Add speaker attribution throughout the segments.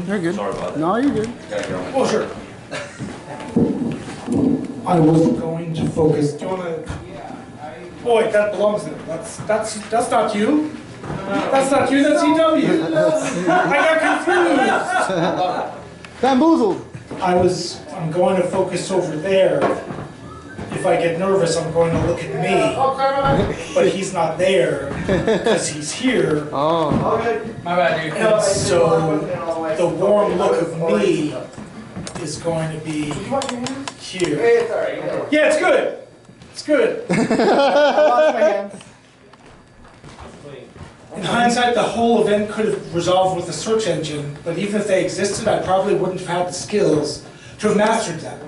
Speaker 1: You're good.
Speaker 2: Sorry about that.
Speaker 1: No, you're good.
Speaker 3: Oh, sure. I was going to focus. Do you want to? Boy, that belongs there. That's not you. That's not you. That's EW. I got confused.
Speaker 1: Bamboozled.
Speaker 3: I'm going to focus over there. If I get nervous, I'm going to look at me, but he's not there because he's here.
Speaker 1: Oh.
Speaker 4: My bad, dude.
Speaker 3: And so the warm look of me is going to be here. Yeah, it's good. It's good. In hindsight, the whole event could have resolved with a search engine, but even if they existed, I probably wouldn't have had the skills to have mastered them.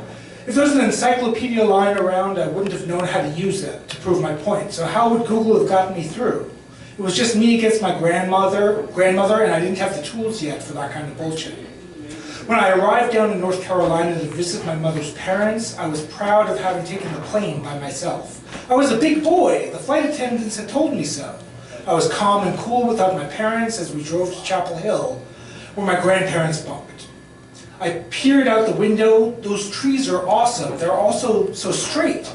Speaker 3: If there was an encyclopedia lying around, I wouldn't have known how to use it to prove my point. So how would Google have gotten me through? It was just me against my grandmother, and I didn't have the tools yet for that kind of bullshit. When I arrived down in North Carolina to visit my mother's parents, I was proud of having taken the plane by myself. I was a big boy. The flight attendants had told me so. I was calm and cool without my parents as we drove to Chapel Hill, where my grandparents bunked. I peered out the window. Those trees are awesome. They're also so straight.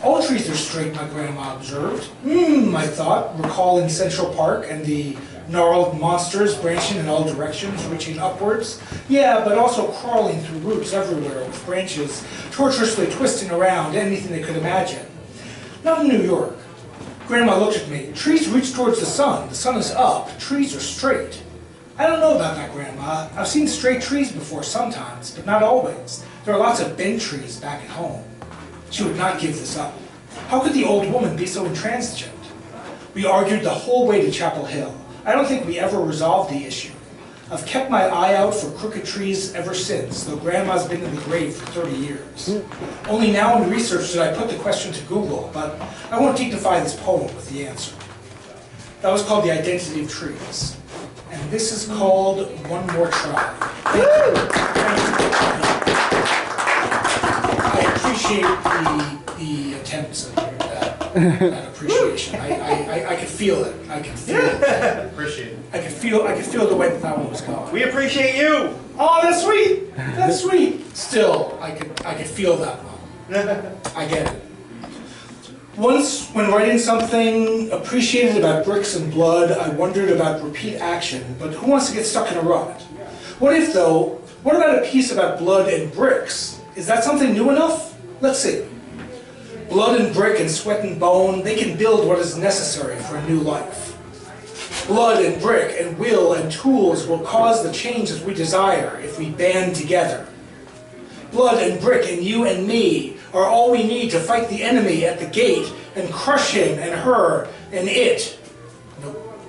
Speaker 3: All trees are straight, my grandma observed. I thought, recalling Central Park and the gnarled monsters branching in all directions, reaching upwards. Yeah, but also crawling through roots everywhere with branches tortuously twisting around anything they could imagine. Not in New York. Grandma looked at me. Trees reach towards the sun. The sun is up. Trees are straight. I don't know about that, Grandma. I've seen straight trees before sometimes, but not always. There are lots of bent trees back at home. She would not give this up. How could the old woman be so intransigent? We argued the whole way to Chapel Hill. I don't think we ever resolved the issue. I've kept my eye out for crooked trees ever since, though Grandma's been in the grave for 30 years. Only now in research did I put the question to Google, but I won't dignify this poem with the answer. That was called The Identity of Trees. And this is called One More Try. I appreciate the attempts at that appreciation. I could feel it. I could feel it.
Speaker 4: Appreciate it.
Speaker 3: I could feel the way that one was going.
Speaker 4: We appreciate you.
Speaker 3: Oh, that's sweet. That's sweet. Still, I could feel that one. I get it. Once, when writing something appreciated about bricks and blood, I wondered about repeat action, but who wants to get stuck in a rut? What if, though, what about a piece about blood and bricks? Is that something new enough? Let's see. Blood and brick and sweat and bone, they can build what is necessary for a new life. Blood and brick and will and tools will cause the changes we desire if we band together. Blood and brick and you and me are all we need to fight the enemy at the gate and crush him and her and it.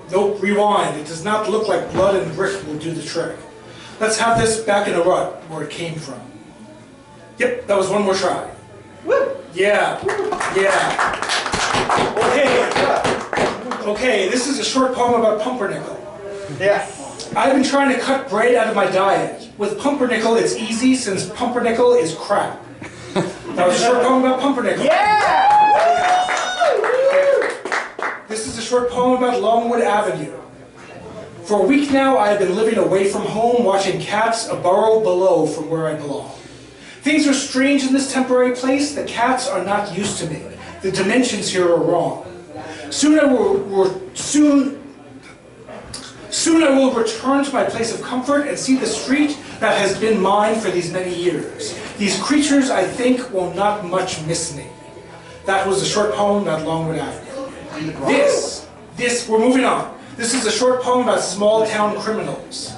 Speaker 3: Nope, rewind. It does not look like blood and brick will do the trick. Let's have this back in a rut where it came from. Yep, that was one more try.
Speaker 4: Woo.
Speaker 3: Yeah, yeah. Okay, this is a short poem about pumpernickel.
Speaker 4: Yeah.
Speaker 3: I've been trying to cut bread out of my diet. With pumpernickel, it's easy since pumpernickel is crap. That was a short poem about pumpernickel.
Speaker 4: Yeah!
Speaker 3: This is a short poem about Longwood Avenue. For a week now, I have been living away from home, watching cats a burrow below from where I belong. Things are strange in this temporary place. The cats are not used to me. The dimensions here are wrong. Soon I will return to my place of comfort and see the street that has been mine for these many years. These creatures, I think, will not much miss me. That was a short poem about Longwood Avenue. We're moving on. This is a short poem about small town criminals.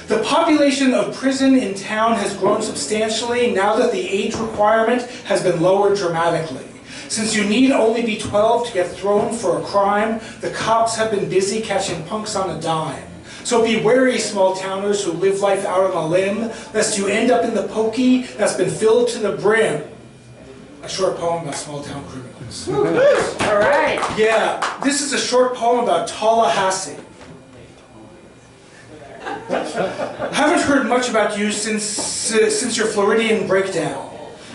Speaker 3: The population of prison in town has grown substantially now that the age requirement has been lowered dramatically. Since you need only be 12 to get thrown for a crime, the cops have been busy catching punks on a dime. So be wary, small towners who live life out on a limb, lest you end up in the pokey that's been filled to the brim. A short poem about small town criminals.
Speaker 4: All right.
Speaker 3: Yeah, this is a short poem about Tallahassee. Haven't heard much about you since your Floridian breakdown.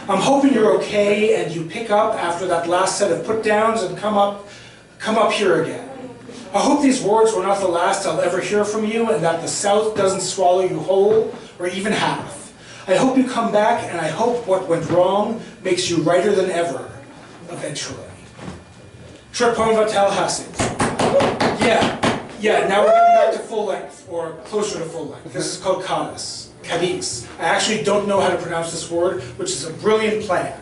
Speaker 3: I'm hoping you're okay and you pick up after that last set of put-downs and come up here again. I hope these words were not the last I'll ever hear from you, and that the South doesn't swallow you whole, or even half. I hope you come back, and I hope what went wrong makes you righter than ever, eventually. Short poem about Tallahassee. Yeah, now we're getting back to full length, or closer to full length. This is called Cadiz. I actually don't know how to pronounce this word, which is a brilliant plan.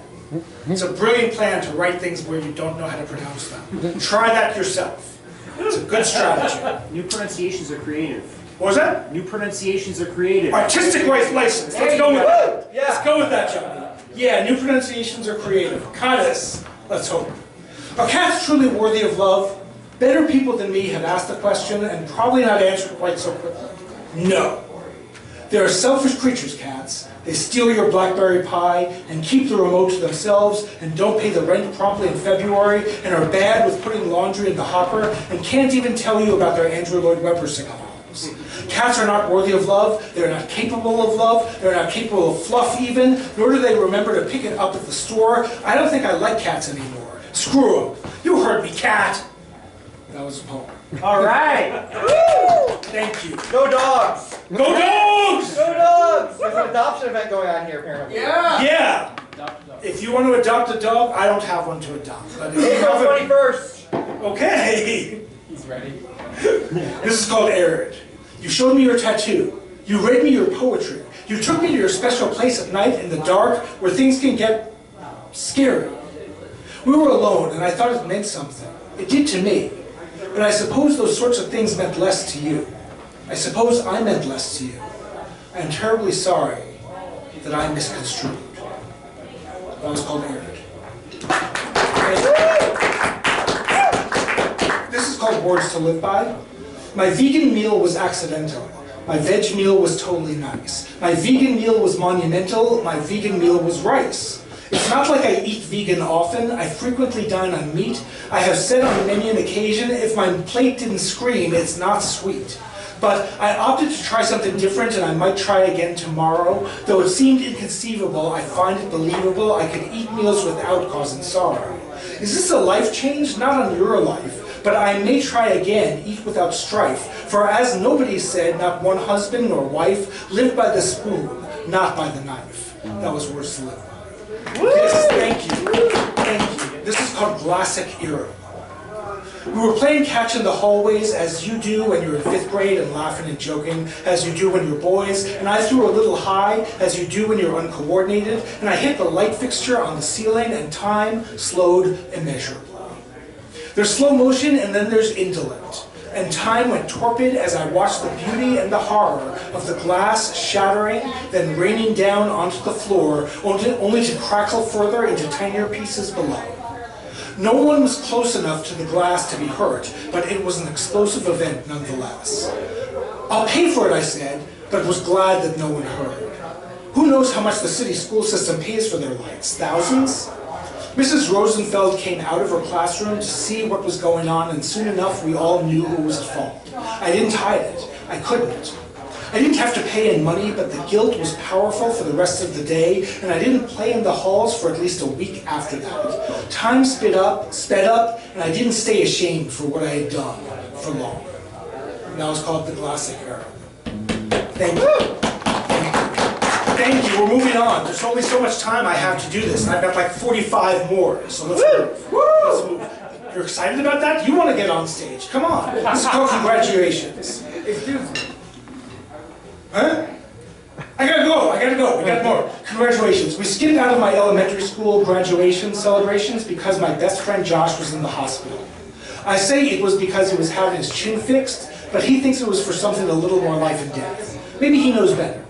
Speaker 3: It's a brilliant plan to write things where you don't know how to pronounce them. Try that yourself. It's a good strategy.
Speaker 1: New pronunciations are creative.
Speaker 3: What was that?
Speaker 1: New pronunciations are creative.
Speaker 3: Artistic license. Let's go with that. Yeah. Let's go with that, Johnny. Yeah, new pronunciations are creative. Cadiz. Let's hope. Are cats truly worthy of love? Better people than me have asked the question and probably not answered quite so quickly. No. They are selfish creatures, cats. They steal your BlackBerry pie and keep the remote to themselves and don't pay the rent promptly in February and are bad with putting laundry in the hopper and can't even tell you about their Andrew Lloyd Webber sitcoms. Cats are not worthy of love. They're not capable of love. They're not capable of fluff even, nor do they remember to pick it up at the store. I don't think I like cats anymore. Screw them. You heard me, cat. That was a poem.
Speaker 4: All right.
Speaker 3: Thank you.
Speaker 4: Go dogs.
Speaker 3: Go dogs!
Speaker 4: Go dogs. There's an adoption event going on here, apparently.
Speaker 3: Yeah. If you want to adopt a dog, I don't have one to adopt. But if you
Speaker 4: April
Speaker 3: have
Speaker 4: 21st.
Speaker 3: Okay.
Speaker 4: He's ready.
Speaker 3: This is called Arid. You showed me your tattoo. You read me your poetry. You took me to your special place at night in the dark where things can get scary. We were alone and I thought it meant something. It did to me. But I suppose those sorts of things meant less to you. I suppose I meant less to you. I am terribly sorry that I misconstrued. That was called Arid. This is called Words to Live By. My vegan meal was accidental. My veg meal was totally nice. My vegan meal was monumental. My vegan meal was rice. It's not like I eat vegan often. I frequently dine on meat. I have said on many an occasion, if my plate didn't scream, it's not sweet. But I opted to try something different, and I might try again tomorrow. Though it seemed inconceivable, I find it believable I could eat meals without causing sorrow. Is this a life change? Not on your life. But I may try again, eat without strife. For as nobody said, not one husband nor wife lived by the spoon, not by the knife. That was Words to Live By. Thank you. This is called Classic Era. We were playing catch in the hallways as you do when you're in 5th grade and laughing and joking, as you do when you're boys, and I threw a little high as you do when you're uncoordinated, and I hit the light fixture on the ceiling and time slowed immeasurably. There's slow motion and then there's indolent. And time went torpid as I watched the beauty and the horror of the glass shattering, then raining down onto the floor, only to crackle further into tinier pieces below. No one was close enough to the glass to be hurt, but it was an explosive event nonetheless. I'll pay for it, I said, but was glad that no one heard. Who knows how much the city school system pays for their lights? Thousands? Mrs. Rosenfeld came out of her classroom to see what was going on, and soon enough we all knew who was at fault. I didn't hide it. I couldn't. I didn't have to pay in money, but the guilt was powerful for the rest of the day, and I didn't play in the halls for at least a week after that. Time sped up, and I didn't stay ashamed for what I had done for long. And that was called the Classic Era. Thank you. Thank you. We're moving on. There's only so much time I have to do this, and I've got like 45 more, so let's move. Let's move. You're excited about that? You want to get on stage. Come on. This is called Congratulations.
Speaker 4: Excuse me.
Speaker 3: Huh? I gotta go. We got more. Congratulations. We skipped out of my elementary school graduation celebrations because my best friend Josh was in the hospital. I say it was because he was having his chin fixed, but he thinks it was for something a little more life and death. Maybe he knows better.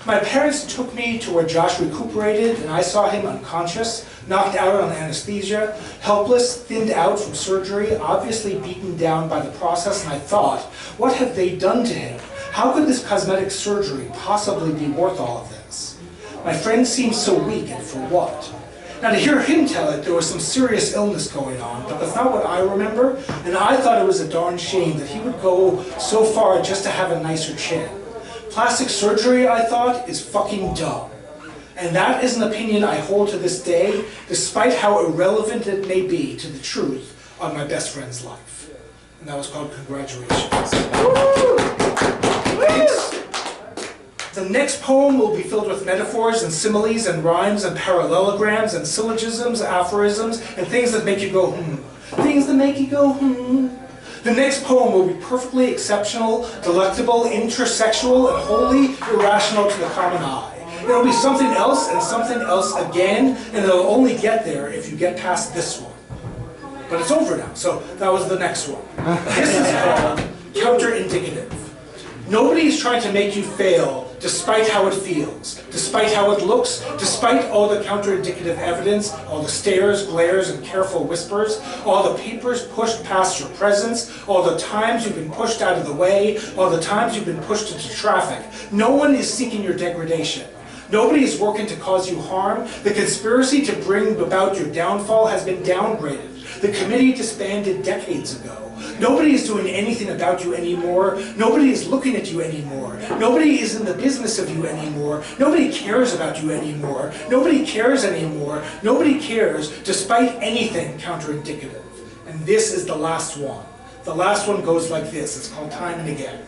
Speaker 3: My parents took me to where Josh recuperated, and I saw him unconscious, knocked out on anesthesia, helpless, thinned out from surgery, obviously beaten down by the process, and I thought, what have they done to him? How could this cosmetic surgery possibly be worth all of this? My friend seemed so weak, and for what? Now to hear him tell it, there was some serious illness going on, but that's not what I remember, and I thought it was a darn shame that he would go so far just to have a nicer chin. Plastic surgery, I thought, is fucking dumb. And that is an opinion I hold to this day, despite how irrelevant it may be to the truth of my best friend's life. and that was called Congratulations. The next poem will be filled with metaphors and similes and rhymes and parallelograms and syllogisms, aphorisms, and things that make you go, Things that make you go, The next poem will be perfectly exceptional, delectable, intersexual, and wholly irrational to the common eye. It'll be something else and something else again, and it'll only get there if you get past this one. But it's over now, so that was the next one. This is called counterindicative. Nobody is trying to make you fail despite how it feels, despite how it looks, despite all the counterindicative evidence, all the stares, glares, and careful whispers, all the papers pushed past your presence, all the times you've been pushed out of the way, all the times you've been pushed into traffic. No one is seeking your degradation. Nobody is working to cause you harm. The conspiracy to bring about your downfall has been downgraded. The committee disbanded decades ago. Nobody is doing anything about you anymore. Nobody is looking at you anymore. Nobody is in the business of you anymore. Nobody cares about you anymore. Nobody cares anymore. Nobody cares despite anything counterindicative. And this is the last one. The last one goes like this. It's called Time and Again.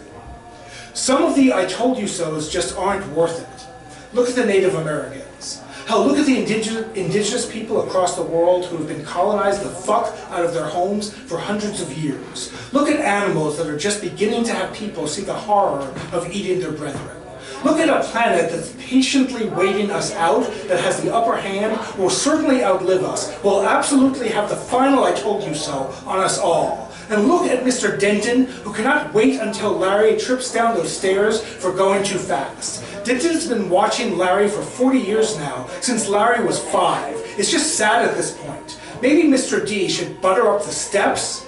Speaker 3: Some of the I told you so's just aren't worth it. Look at the Native Americans. Hell, look at the indigenous people across the world who have been colonized the fuck out of their homes for hundreds of years. Look at animals that are just beginning to have people see the horror of eating their brethren. Look at a planet that's patiently waiting us out, that has the upper hand, will certainly outlive us, will absolutely have the final I told you so on us all. And look at Mr. Denton, who cannot wait until Larry trips down those stairs for going too fast. Denton's been watching Larry for 40 years now, since Larry was 5. It's just sad at this point. Maybe Mr. D should butter up the steps.